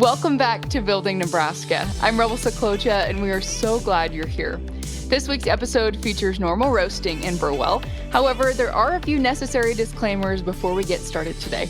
Welcome back to Building Nebraska. I'm Rebel Saklocha, and we are so glad you're here. This week's episode features normal roasting in Burwell. However, there are a few necessary disclaimers before we get started today.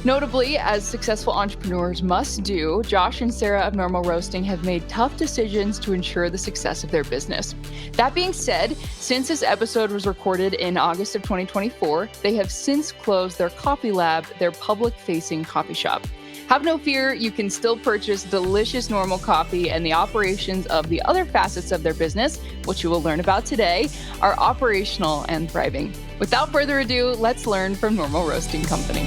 Notably, as successful entrepreneurs must do, Josh and Sara of Normal Roasting have made tough decisions to ensure the success of their business. That being said, since this episode was recorded in August of 2024, they have since closed their coffee lab, their public-facing coffee shop. Have no fear, you can still purchase delicious normal coffee, and the operations of the other facets of their business, which you will learn about today, are operational and thriving. Without further ado, let's learn from Normal Roasting Company.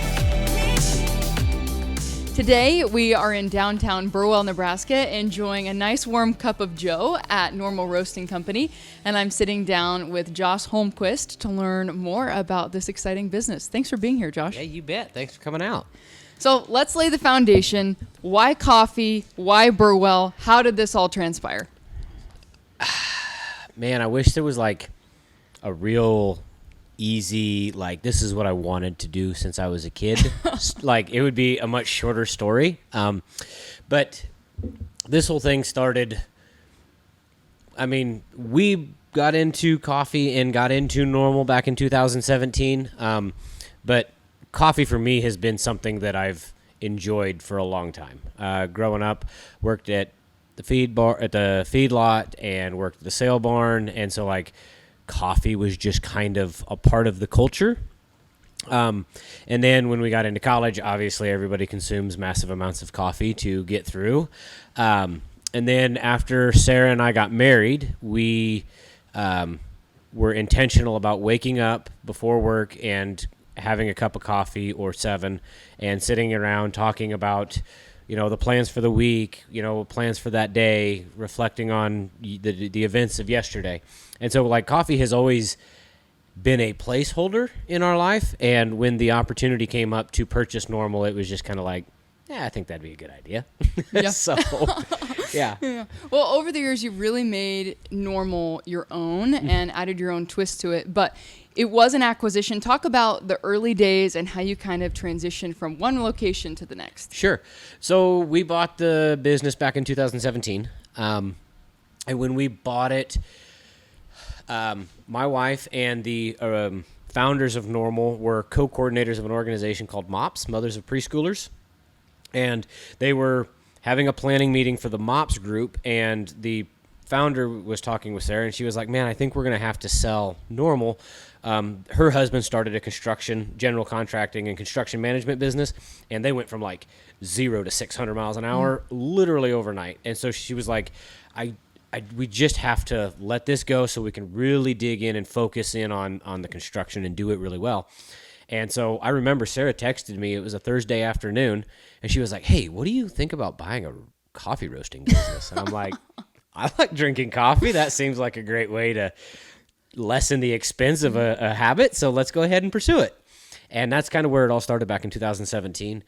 Today, we are in downtown Burwell, Nebraska, enjoying a nice warm cup of joe at Normal Roasting Company, and I'm sitting down with Josh Holmquist to learn more about this exciting business. Thanks for being here, Josh. Yeah, you bet. Thanks for coming out. So let's lay the foundation. Why coffee? Why Burwell? How did this all transpire? Man, I wish there was like a real easy, like, this is what I wanted to do since I was a kid. Like, it would be a much shorter story. But this whole thing started, I mean, we got into coffee and got into Normal back in 2017. But coffee for me has been something that I've enjoyed for a long time. Growing up, worked at the feedlot and worked at the sale barn, and so like coffee was just kind of a part of the culture. And then when we got into college, obviously everybody consumes massive amounts of coffee to get through. And then after Sara and I got married, we were intentional about waking up before work and having a cup of coffee or 7 and sitting around talking about, you know, the plans for the week, you know, plans for that day, reflecting on the events of yesterday. And so like coffee has always been a placeholder in our life. And when the opportunity came up to purchase Normal, it was just kind of like, yeah, I think that'd be a good idea. Yeah. So, yeah. Well, over the years, you've really made Normal your own and added your own twist to it. But it was an acquisition. Talk about the early days and how you kind of transitioned from one location to the next. Sure. So we bought the business back in 2017. And when we bought it, my wife and the founders of Normal were co-coordinators of an organization called MOPS, Mothers of Preschoolers. And they were having a planning meeting for the MOPS group, and the founder was talking with Sara, and she was like, man, I think we're going to have to sell Normal. Her husband started a general contracting and construction management business, and they went from like 0 to 600 miles an hour literally overnight. And so she was like, we just have to let this go so we can really dig in and focus in on the construction and do it really well. And so I remember Sara texted me, it was a Thursday afternoon, and she was like, hey, what do you think about buying a coffee roasting business? And I'm like, I like drinking coffee. That seems like a great way to lessen the expense of a habit, so let's go ahead and pursue it. And that's kind of where it all started back in 2017.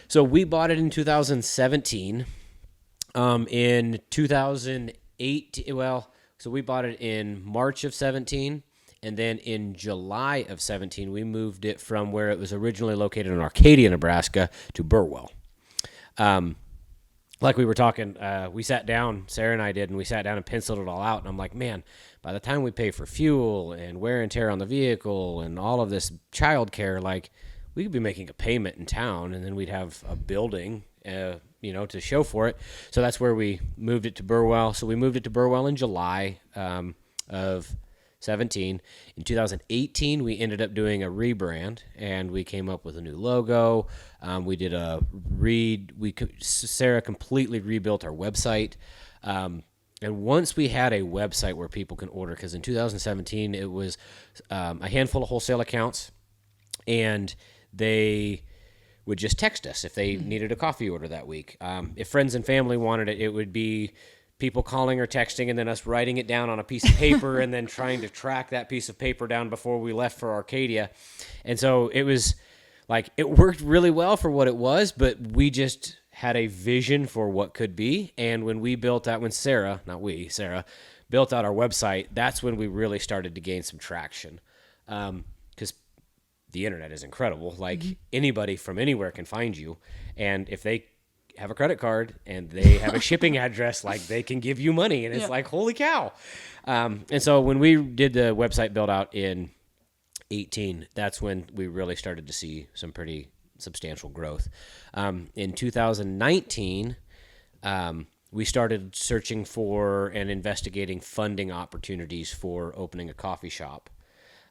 So we bought it in 2017. In 2008, so we bought it in March of 17. And then in July of 17, we moved it from where it was originally located in Arcadia, Nebraska, to Burwell. Like we were talking, we sat down, Sara and I did, and we sat down and penciled it all out. And I'm like, man, by the time we pay for fuel and wear and tear on the vehicle and all of this childcare, like we could be making a payment in town, and then we'd have a building, to show for it. So that's where we moved it to Burwell. So we moved it to Burwell in July of 17. In 2018, we ended up doing a rebrand, and we came up with a new logo. We did Sara completely rebuilt our website. And once we had a website where people can order, because in 2017, it was a handful of wholesale accounts, and they would just text us if they needed a coffee order that week. If friends and family wanted it, it would be people calling or texting, and then us writing it down on a piece of paper and then trying to track that piece of paper down before we left for Arcadia. And so it was like, it worked really well for what it was, but we just had a vision for what could be. And when we built out, Sara built out our website, that's when we really started to gain some traction. Because the internet is incredible. Like anybody from anywhere can find you. And if they have a credit card and they have a shipping address, like they can give you money. And it's like, holy cow. And so when we did the website build out in 18, that's when we really started to see some pretty substantial growth. In 2019, we started searching for and investigating funding opportunities for opening a coffee shop.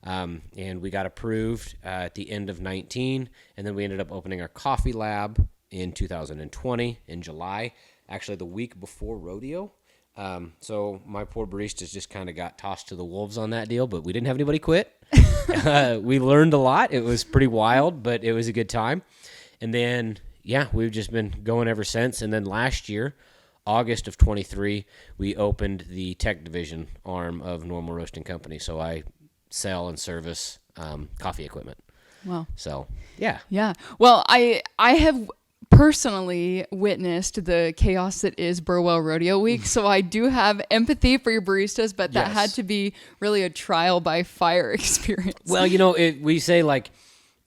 And we got approved at the end of 19, and then we ended up opening our coffee lab in 2020 in July, actually the week before rodeo. So my poor baristas just kind of got tossed to the wolves on that deal, but we didn't have anybody quit. We learned a lot. It was pretty wild, but it was a good time. And then, we've just been going ever since. And then last year, August of 23, we opened the tech division arm of Normal Roasting Company. So I sell and service coffee equipment. Wow. So, yeah. Yeah. Well, I have personally witnessed the chaos that is Burwell Rodeo Week, so I do have empathy for your baristas, but that had to be really a trial by fire experience. Well, we say, like,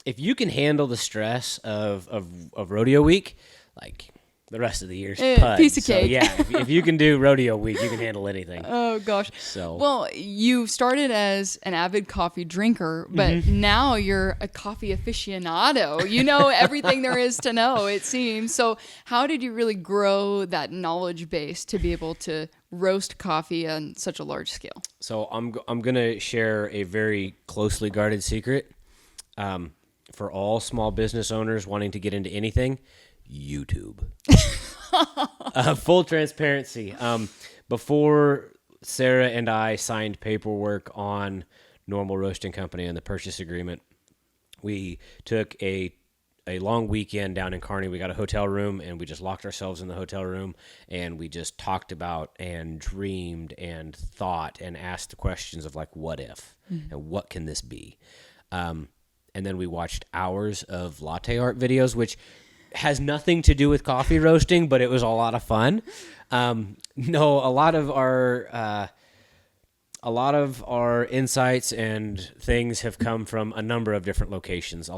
if you can handle the stress of Rodeo Week, like, the rest of the year's PUD. Piece of cake. So, yeah, if you can do Rodeo Week, you can handle anything. Oh, gosh. So, well, you started as an avid coffee drinker, but now you're a coffee aficionado. You know everything there is to know, it seems. So how did you really grow that knowledge base to be able to roast coffee on such a large scale? So I'm going to share a very closely guarded secret. For all small business owners wanting to get into anything, YouTube. Full transparency. Before Sarah and I signed paperwork on Normal Roasting Company and the purchase agreement, we took a long weekend down in Kearney. We got a hotel room and we just locked ourselves in the hotel room and we just talked about and dreamed and thought and asked the questions of, like, what if and what can this be? And then we watched hours of latte art videos, which has nothing to do with coffee roasting, but it was a lot of fun. No, a lot of our insights and things have come from a number of different locations.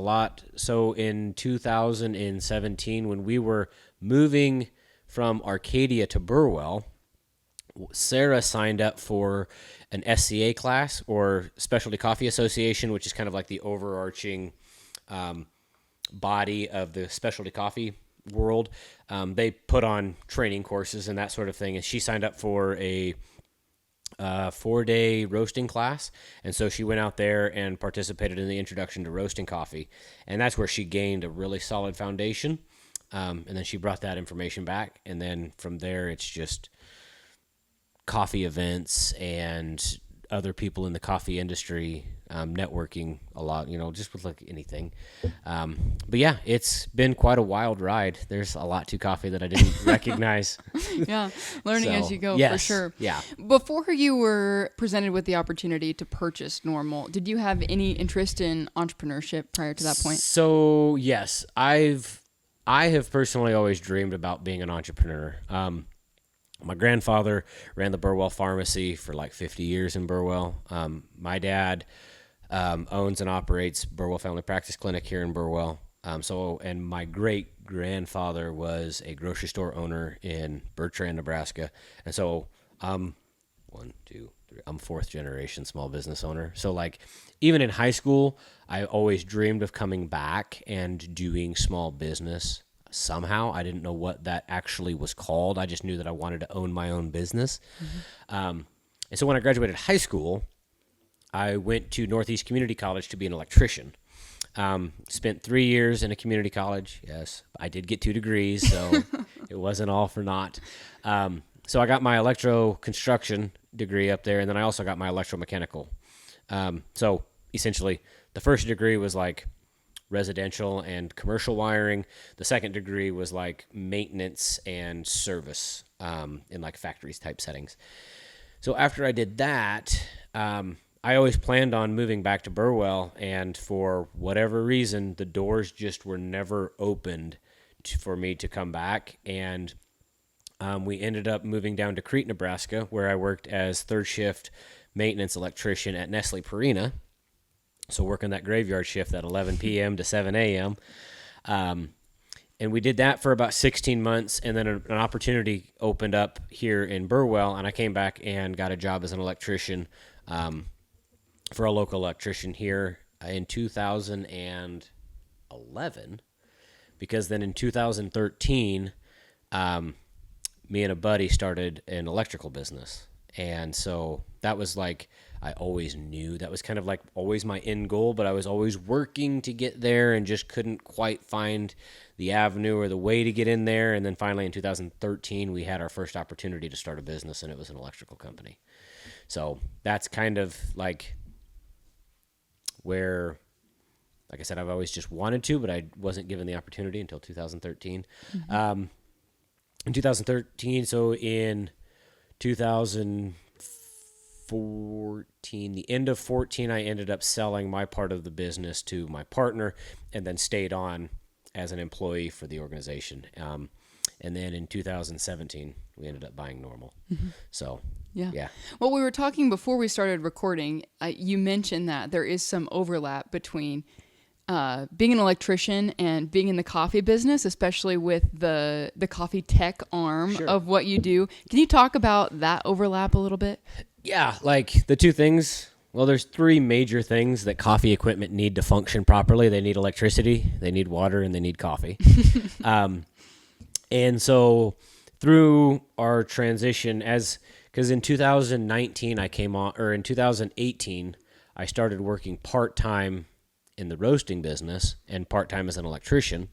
So in 2017, when we were moving from Arcadia to Burwell, Sarah signed up for an SCA class, or Specialty Coffee Association, which is kind of like the overarching body of the specialty coffee world. They put on training courses and that sort of thing, and she signed up for a 4-day roasting class, and so she went out there and participated in the introduction to roasting coffee, and that's where she gained a really solid foundation. And then she brought that information back, and then from there it's just coffee events and other people in the coffee industry, networking a lot, just with like anything. But yeah, it's been quite a wild ride. There's a lot to coffee that I didn't recognize. Yeah, learning as you go, yes, for sure. Yeah. Before you were presented with the opportunity to purchase Normal, did you have any interest in entrepreneurship prior to that point? So yes, I have personally always dreamed about being an entrepreneur. My grandfather ran the Burwell Pharmacy for like 50 years in Burwell. My dad owns and operates Burwell Family Practice Clinic here in Burwell. And my great-grandfather was a grocery store owner in Bertrand, Nebraska. And so I'm fourth generation small business owner. So like even in high school, I always dreamed of coming back and doing small business. Somehow, I didn't know what that actually was called. I just knew that I wanted to own my own business. And so when I graduated high school, I went to Northeast Community College to be an electrician. Spent 3 years in a community college. Yes, I did get 2 degrees, so it wasn't all for naught. So I got my electro construction degree up there, and then I also got my electromechanical. So essentially, the first degree was like residential and commercial wiring. The second degree was like maintenance and service in like factories type settings. So after I did that, I always planned on moving back to Burwell, and for whatever reason, the doors just were never opened for me to come back. And we ended up moving down to Crete, Nebraska, where I worked as third shift maintenance electrician at Nestle Purina. So working that graveyard shift at 11 p.m. to 7 a.m. And we did that for about 16 months, and then an opportunity opened up here in Burwell, and I came back and got a job as an electrician for a local electrician here in 2011, because then in 2013, me and a buddy started an electrical business. And so that was like, I always knew that was kind of like always my end goal, but I was always working to get there and just couldn't quite find the avenue or the way to get in there. And then finally in 2013, we had our first opportunity to start a business, and it was an electrical company. So that's kind of like where, like I said, I've always just wanted to, but I wasn't given the opportunity until 2013. In 2013, so in 2014, the end of 14, I ended up selling my part of the business to my partner, and then stayed on as an employee for the organization. And then in 2017, we ended up buying Normal. So, yeah. Well, we were talking before we started recording. You mentioned that there is some overlap between being an electrician and being in the coffee business, especially with the coffee tech arm of what you do. Can you talk about that overlap a little bit? Yeah, like the two things. Well, there's three major things that coffee equipment need to function properly. They need electricity, they need water, and they need coffee. And so through our transition, because in 2019 I came on, or in 2018 I started working part-time in the roasting business and part-time as an electrician.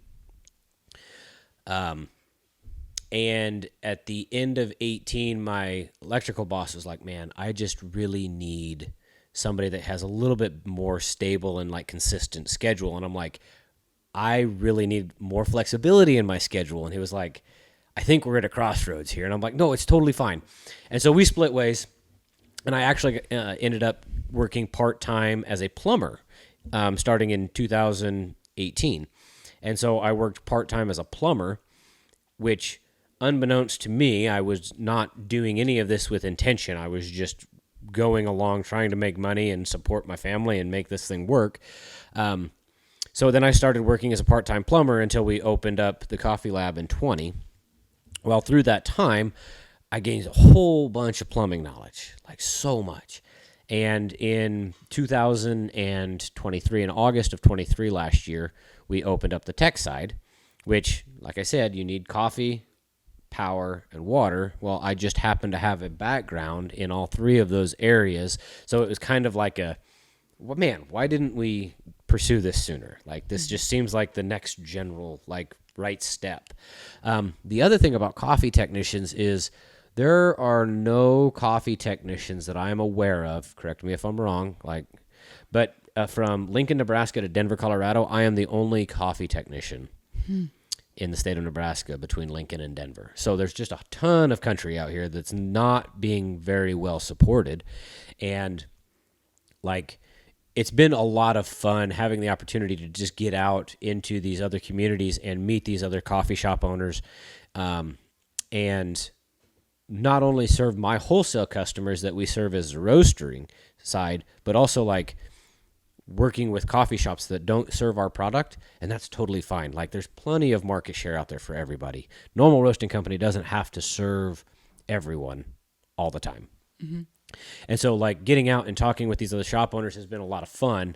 And at the end of 18, my electrical boss was like, man, I just really need somebody that has a little bit more stable and like consistent schedule. And I'm like, I really need more flexibility in my schedule. And he was like, I think we're at a crossroads here. And I'm like, no, it's totally fine. And so we split ways, and I actually ended up working part-time as a plumber starting in 2018. And so I worked part-time as a plumber, which unbeknownst to me, I was not doing any of this with intention. I was just going along trying to make money and support my family and make this thing work. So then I started working as a part-time plumber until we opened up the coffee lab in 20. Well, through that time, I gained a whole bunch of plumbing knowledge, like so much. And in 2023, in August of 23 last year, we opened up the tech side, which, like I said, you need coffee, power, and water. Well, I just happen to have a background in all three of those areas. So it was kind of like well, man, why didn't we pursue this sooner? Like, this just seems like the next general, like, right step. The other thing about coffee technicians is there are no coffee technicians that I am aware of, correct me if I'm wrong, but from Lincoln, Nebraska to Denver, Colorado, I am the only coffee technician in the state of Nebraska between Lincoln and Denver. So there's just a ton of country out here that's not being very well supported. And like, it's been a lot of fun having the opportunity to just get out into these other communities and meet these other coffee shop owners, and not only serve my wholesale customers that we serve as the roastering side, but also like working with coffee shops that don't serve our product, and that's totally fine. Like, there's plenty of market share out there for everybody. Normal Roasting Company doesn't have to serve everyone all the time. Mm-hmm. And so, like, getting out and talking with these other shop owners has been a lot of fun,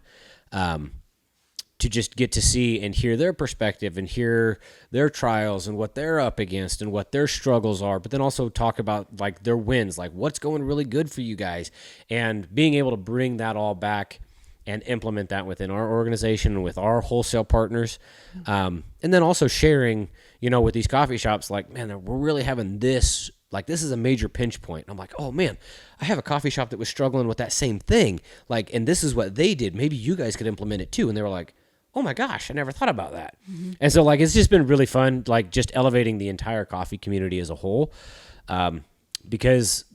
to just get to see and hear their perspective and hear their trials and what they're up against and what their struggles are, but then also talk about, like, their wins, like what's going really good for you guys, and being able to bring that all back and implement that within our organization and with our wholesale partners. And then also sharing, with these coffee shops, like, man, we're really having this, like, this is a major pinch point. And I'm like, oh man, I have a coffee shop that was struggling with that same thing. Like, and this is what they did. Maybe you guys could implement it too. And they were like, oh my gosh, I never thought about that. Mm-hmm. And so, like, it's just been really fun, like, just elevating the entire coffee community as a whole. Because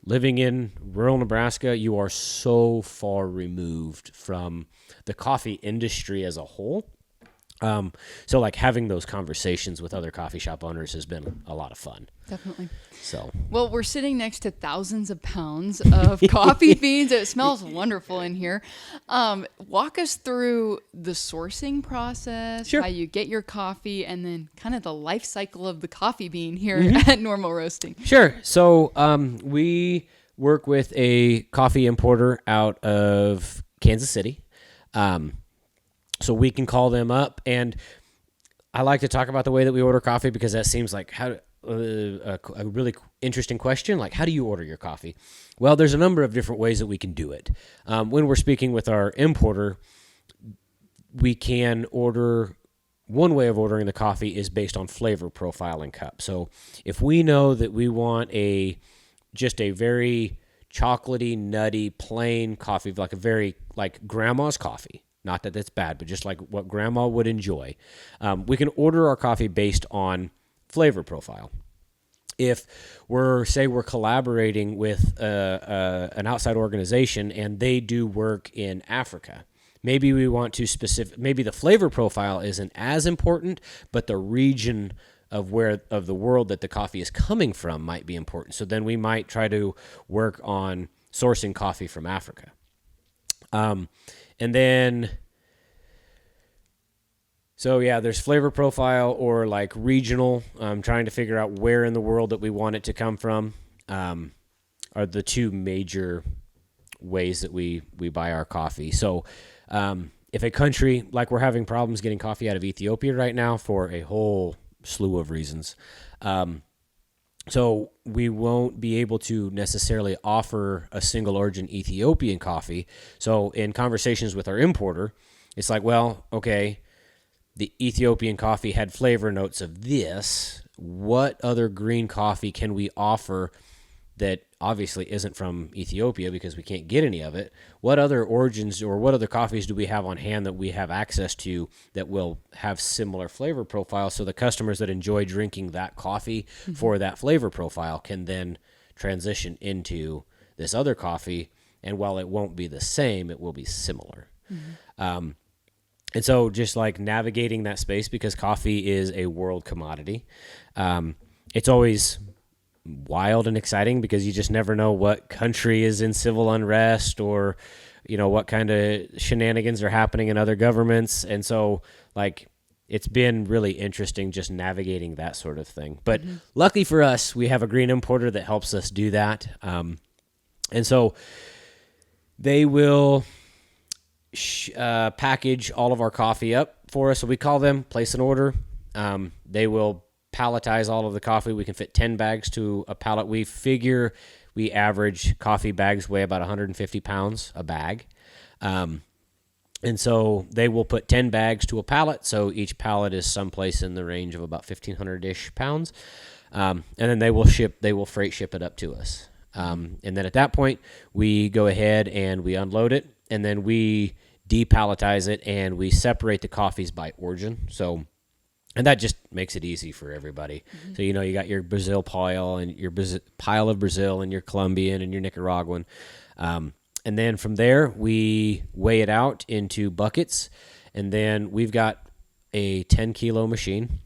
living in rural Nebraska, you are so far removed from the coffee industry as a whole. So like having those conversations with other coffee shop owners has been a lot of fun. Definitely. So, well, we're sitting next to thousands of pounds of coffee beans. It smells wonderful in here. Walk us through the sourcing process, Sure. how you get your coffee, and then kind of the life cycle of the coffee bean here at Normal Roasting. Sure. So we work with a coffee importer out of Kansas City. So we can call them up, and I like to talk about the way that we order coffee because that seems like a really interesting question. Like, how do you order your coffee? Well, there's a number of different ways that we can do it. When we're speaking with our importer, we can order. One way of ordering the coffee is based on flavor profile and cup. So if we know that we want just a very chocolatey, nutty, plain coffee, like a very like grandma's coffee. Not that that's bad, but just like what grandma would enjoy. We can order our coffee based on flavor profile. If we're collaborating with an outside organization and they do work in Africa, maybe we want to maybe the flavor profile isn't as important, but the region of the world that the coffee is coming from might be important. So then we might try to work on sourcing coffee from Africa. And then, so yeah, there's flavor profile or like regional, trying to figure out where in the world that we want it to come from, are the two major ways that we buy our coffee. So, if a country, like we're having problems getting coffee out of Ethiopia right now for a whole slew of reasons. So we won't be able to necessarily offer a single origin Ethiopian coffee. So in conversations with our importer, it's like, well, okay, the Ethiopian coffee had flavor notes of this. What other green coffee can we offer that obviously isn't from Ethiopia because we can't get any of it? What other origins or what other coffees do we have on hand that we have access to that will have similar flavor profiles, so the customers that enjoy drinking that coffee for that flavor profile can then transition into this other coffee, and while it won't be the same, it will be similar. And so just like navigating that space, because coffee is a world commodity, it's always wild and exciting because you just never know what country is in civil unrest or, what kind of shenanigans are happening in other governments. And so like, it's been really interesting just navigating that sort of thing. But lucky for us, we have a green importer that helps us do that. And so they will package all of our coffee up for us. So we call them, place an order. They will palletize all of the coffee. We can fit 10 bags to a pallet. We figure we average coffee bags weigh about 150 pounds a bag. And so they will put 10 bags to a pallet. So each pallet is someplace in the range of about 1,500-ish pounds. And then they will freight ship it up to us. And then at that point, we go ahead and we unload it, and then we depalletize it and we separate the coffees by origin. And that just makes it easy for everybody. So, you got your Brazil pile and your pile of Brazil and your Colombian and your Nicaraguan. And then from there, we weigh it out into buckets. And then we've got a 10-kilo machine.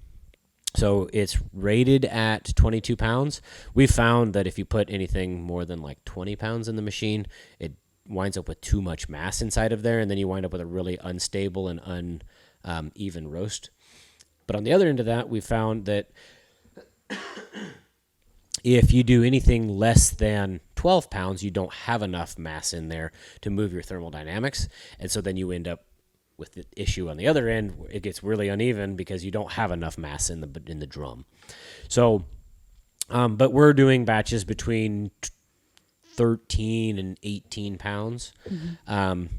So it's rated at 22 pounds. We found that if you put anything more than like 20 pounds in the machine, it winds up with too much mass inside of there. And then you wind up with a really unstable and uneven roast. But on the other end of that, we found that if you do anything less than 12 pounds, you don't have enough mass in there to move your thermodynamics. And so then you end up with the issue on the other end. It gets really uneven because you don't have enough mass in the drum. So, but we're doing batches between 13 and 18 pounds. And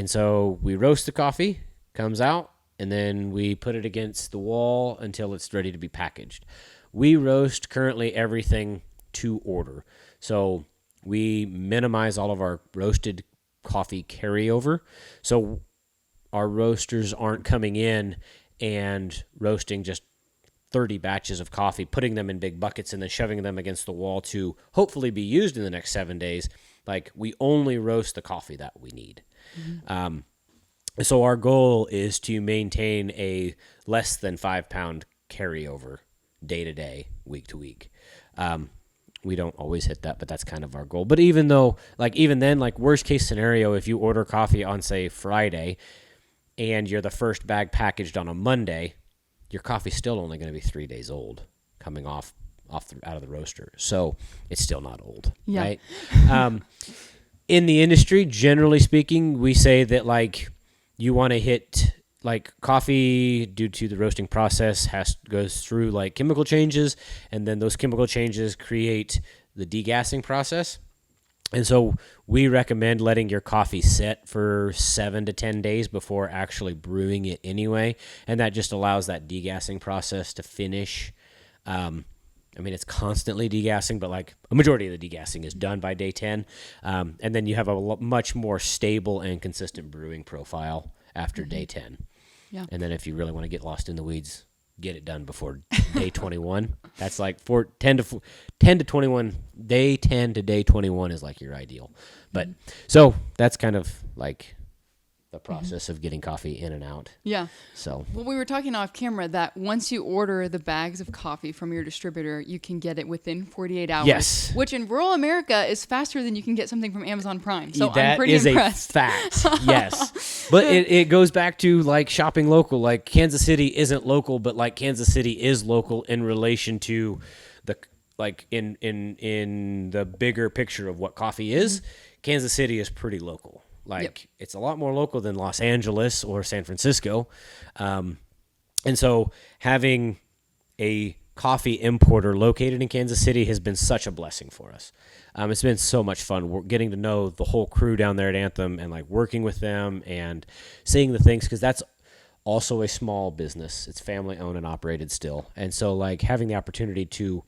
so we roast the coffee, comes out, and then we put it against the wall until it's ready to be packaged. We roast currently everything to order. So we minimize all of our roasted coffee carryover. So our roasters aren't coming in and roasting just 30 batches of coffee, putting them in big buckets and then shoving them against the wall to hopefully be used in the next 7 days. Like, we only roast the coffee that we need. So our goal is to maintain a less than 5-pound carryover day to day, week to week. We don't always hit that, but that's kind of our goal. But even then, worst case scenario, if you order coffee on, say, Friday and you're the first bag packaged on a Monday, your coffee's still only going to be 3 days old coming out of the roaster. So it's still not old, right? In the industry, generally speaking, we say that you want to hit coffee due to the roasting process goes through chemical changes, and then those chemical changes create the degassing process. And so we recommend letting your coffee set for 7 to 10 days before actually brewing it anyway. And that just allows that degassing process to finish. It's constantly degassing, but a majority of the degassing is done by day 10. And then you have a much more stable and consistent brewing profile after day 10. Yeah. And then if you really want to get lost in the weeds, get it done before day 21. That's 10 to 21. Day 10 to day 21 is your ideal. But so that's kind of the process of getting coffee in and out. Yeah. So, well, we were talking off camera that once you order the bags of coffee from your distributor, you can get it within 48 hours. Yes. Which in rural America is faster than you can get something from Amazon Prime. So that I'm pretty impressed. That is a fact. Yes. But it goes back to shopping local. Kansas City isn't local, but Kansas City is local in relation to the in the bigger picture of what coffee is. Kansas City is pretty local. It's a lot more local than Los Angeles or San Francisco. And so having a coffee importer located in Kansas City has been such a blessing for us. It's been so much fun. We're getting to know the whole crew down there at Anthem and working with them and seeing the things, because that's also a small business. It's family owned and operated still. And so having the opportunity to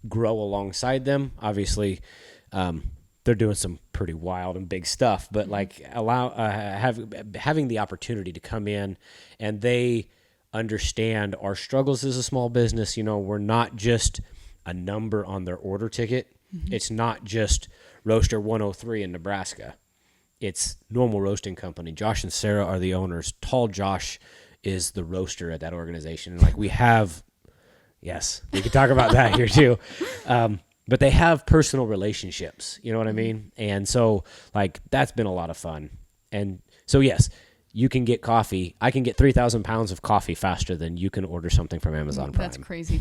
grow alongside them, obviously, they're doing some pretty wild and big stuff, but having the opportunity to come in and they understand our struggles as a small business. We're not just a number on their order ticket. It's not just Roaster 103 in Nebraska. It's Normal Roasting Company. Josh and Sara are the owners. Tall Josh is the roaster at that organization. And we have, yes, we could talk about that here too. But they have personal relationships, you know what I mean? And so, that's been a lot of fun. And so, yes, you can get coffee. I can get 3,000 pounds of coffee faster than you can order something from Amazon Prime. That's crazy.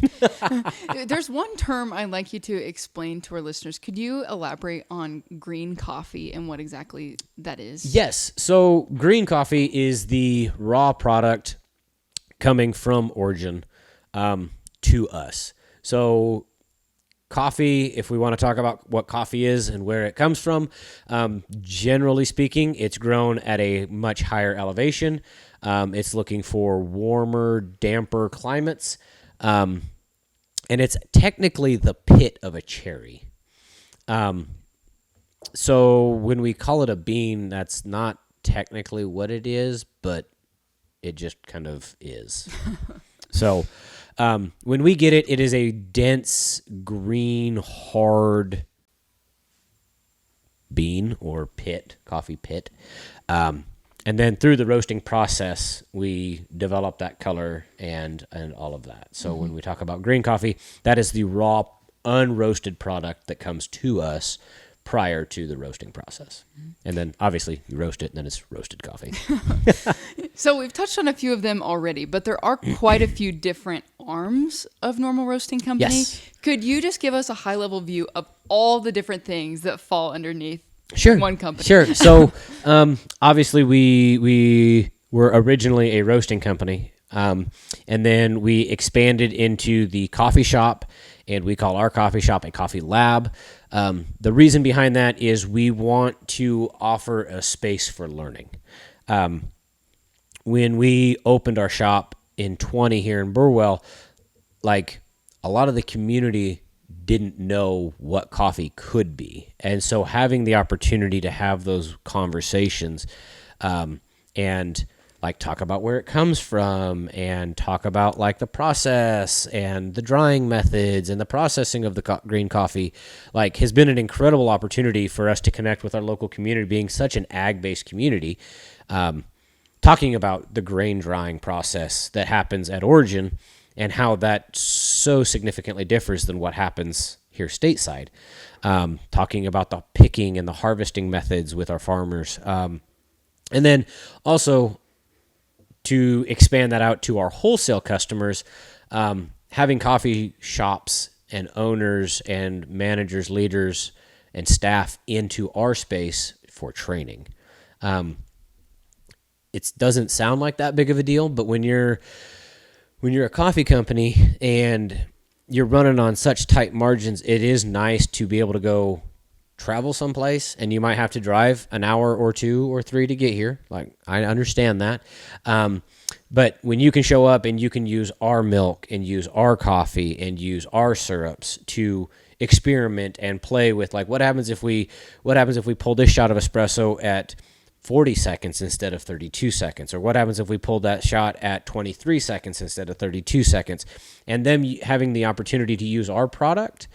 There's one term I'd like you to explain to our listeners. Could you elaborate on green coffee and what exactly that is? Yes. So green coffee is the raw product coming from origin to us. So coffee, if we want to talk about what coffee is and where it comes from, generally speaking, it's grown at a much higher elevation. It's looking for warmer, damper climates. And it's technically the pit of a cherry. So when we call it a bean, that's not technically what it is, but it just kind of is. So when we get it, it is a dense, green, hard bean or pit, coffee pit. And then through the roasting process, we develop that color and all of that. So when we talk about green coffee, that is the raw, unroasted product that comes to us prior to the roasting process. And then obviously you roast it and then it's roasted coffee. So we've touched on a few of them already, but there are quite a few different arms of Normal Roasting Company. Yes. Could you just give us a high level view of all the different things that fall underneath one company? Sure. So obviously we were originally a roasting company. And then we expanded into the coffee shop, and we call our coffee shop a coffee lab. The reason behind that is we want to offer a space for learning. When we opened our shop in 20 here in Burwell, a lot of the community didn't know what coffee could be. And so having the opportunity to have those conversations, and talk about where it comes from and talk about the process and the drying methods and the processing of the green coffee, has been an incredible opportunity for us to connect with our local community, being such an ag-based community. talking about the grain drying process that happens at origin and how that so significantly differs than what happens here stateside. Talking about the picking and the harvesting methods with our farmers. And then also to expand that out to our wholesale customers, having coffee shops and owners and managers, leaders, and staff into our space for training. It doesn't sound like that big of a deal, but when you're a coffee company and you're running on such tight margins, it is nice to be able to go travel someplace, and you might have to drive an hour or 2 or 3 to get here. Like, I understand that. But when you can show up and you can use our milk and use our coffee and use our syrups to experiment and play with, like, what happens if we pull this shot of espresso at 40 seconds instead of 32 seconds, or what happens if we pull that shot at 23 seconds instead of 32 seconds, and then having the opportunity to use our product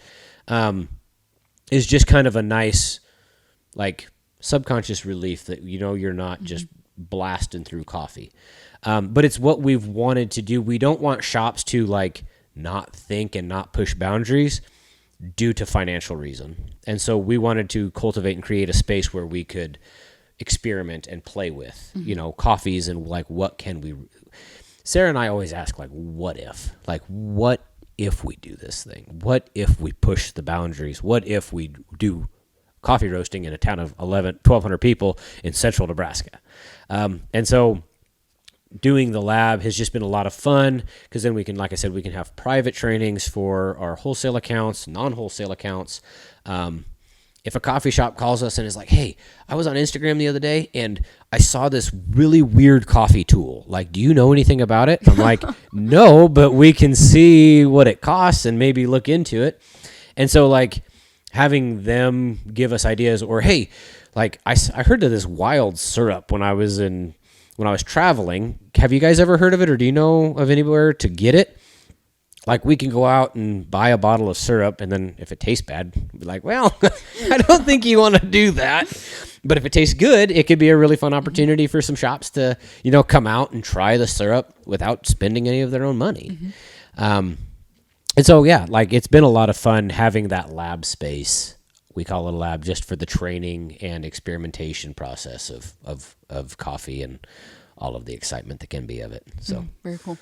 is just kind of a nice, like, subconscious relief that, you're not just blasting through coffee. But it's what we've wanted to do. We don't want shops to, like, not think and not push boundaries due to financial reason. And so we wanted to cultivate and create a space where we could experiment and play with, coffees, and, like, what can we... Sara and I always ask, like, what if? Like, what if we do this thing? What if we push the boundaries? What if we do coffee roasting in a town of 1,200 people in central Nebraska? And so doing the lab has just been a lot of fun, because then we can, like I said, we can have private trainings for our wholesale accounts, non-wholesale accounts. If a coffee shop calls us and is like, hey, I was on Instagram the other day and I saw this really weird coffee tool. Like, do you know anything about it? I'm like, no, but we can see what it costs and maybe look into it. And so, like, having them give us ideas, or, hey, like, I heard of this wild syrup when I was traveling. Have you guys ever heard of it, or do you know of anywhere to get it? Like, we can go out and buy a bottle of syrup, and then if it tastes bad, be like, well, I don't think you want to do that. But if it tastes good, it could be a really fun opportunity for some shops to, come out and try the syrup without spending any of their own money. And so, yeah, like, it's been a lot of fun having that lab space. We call it a lab just for the training and experimentation process of coffee and all of the excitement that can be of it. So very cool.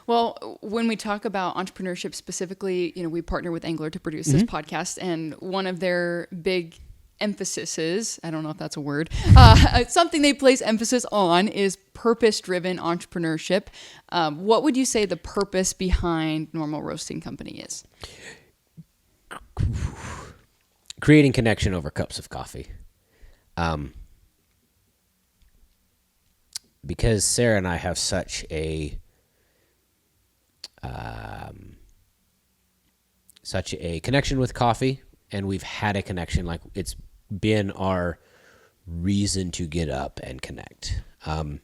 Well, when we talk about entrepreneurship specifically, we partner with Angler to produce this podcast, and one of their big emphases, I don't know if that's a word, something they place emphasis on is purpose-driven entrepreneurship. What would you say the purpose behind Normal Roasting Company is? Creating connection over cups of coffee. Because Sara and I have such a connection with coffee, and we've had a connection, like, it's been our reason to get up and connect. And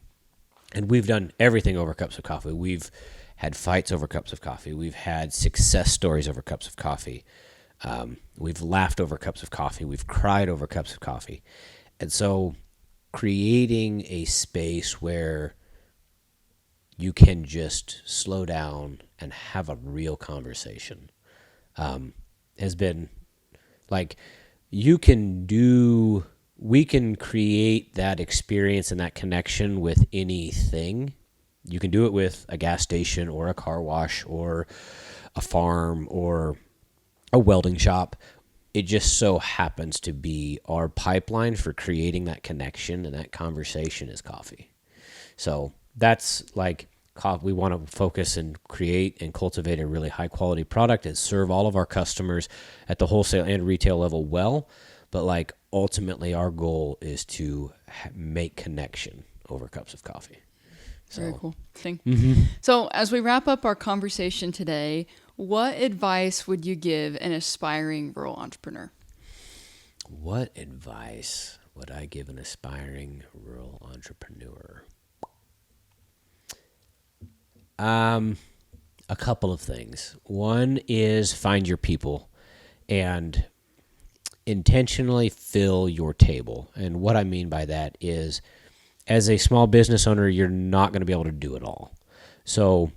we've done everything over cups of coffee. We've had fights over cups of coffee. We've had success stories over cups of coffee. We've laughed over cups of coffee. We've cried over cups of coffee. And so creating a space where you can just slow down and have a real conversation has been, like, we can create that experience and that connection with anything. You can do it with a gas station or a car wash or a farm or a welding shop. It just so happens to be our pipeline for creating that connection and that conversation is coffee. So that's, like, we want to focus and create and cultivate a really high quality product and serve all of our customers at the wholesale and retail level well. But, like, ultimately our goal is to make connection over cups of coffee. So. Very cool thing. So as we wrap up our conversation today, what advice would you give an aspiring rural entrepreneur? What advice would I give an aspiring rural entrepreneur? A couple of things. One is find your people and intentionally fill your table. And what I mean by that is as a small business owner, you're not going to be able to do it all. So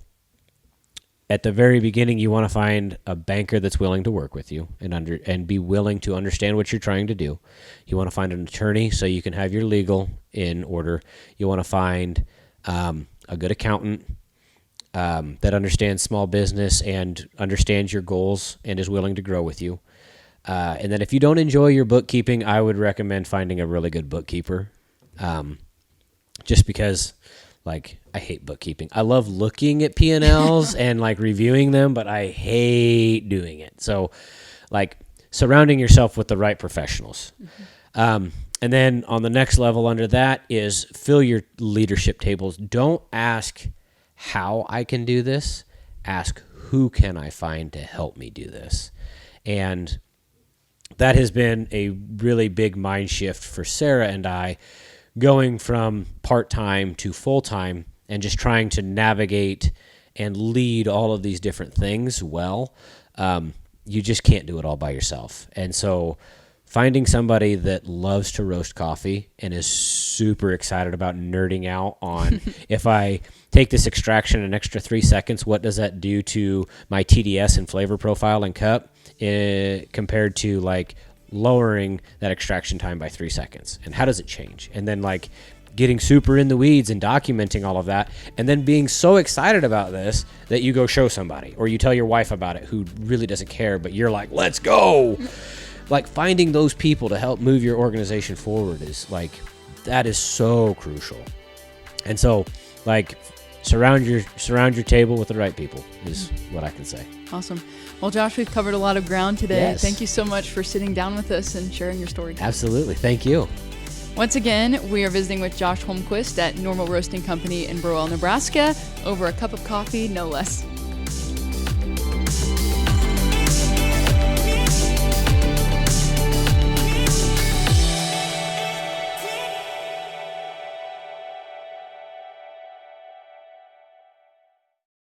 at the very beginning, you want to find a banker that's willing to work with you and be willing to understand what you're trying to do. You want to find an attorney so you can have your legal in order. You want to find a good accountant that understands small business and understands your goals and is willing to grow with you. And then if you don't enjoy your bookkeeping, I would recommend finding a really good bookkeeper. Just because, like, I hate bookkeeping. I love looking at P&Ls and, like, reviewing them, but I hate doing it. So, like, surrounding yourself with the right professionals. Mm-hmm. And then on the next level under that is fill your leadership tables. Don't ask how I can do this. Ask who can I find to help me do this. And that has been a really big mind shift for Sara and I, going from part-time to full-time and just trying to navigate and lead all of these different things well. You just can't do it all by yourself. And so finding somebody that loves to roast coffee and is super excited about nerding out on if I take this extraction an extra 3 seconds, what does that do to my TDS and flavor profile and cup compared to like lowering that extraction time by 3 seconds, and how does it change? And then like getting super in the weeds and documenting all of that, and then being so excited about this that you go show somebody or you tell your wife about it who really doesn't care, but you're like, let's go. Like finding those people to help move your organization forward is like, that is so crucial. And so like surround your table with the right people is what I can say. Awesome. Well, Josh, we've covered a lot of ground today. Yes. Thank you so much for sitting down with us and sharing your story. Absolutely. Thank you. Once again, we are visiting with Josh Holmquist at Normal Roasting Company in Burwell, Nebraska, over a cup of coffee, no less.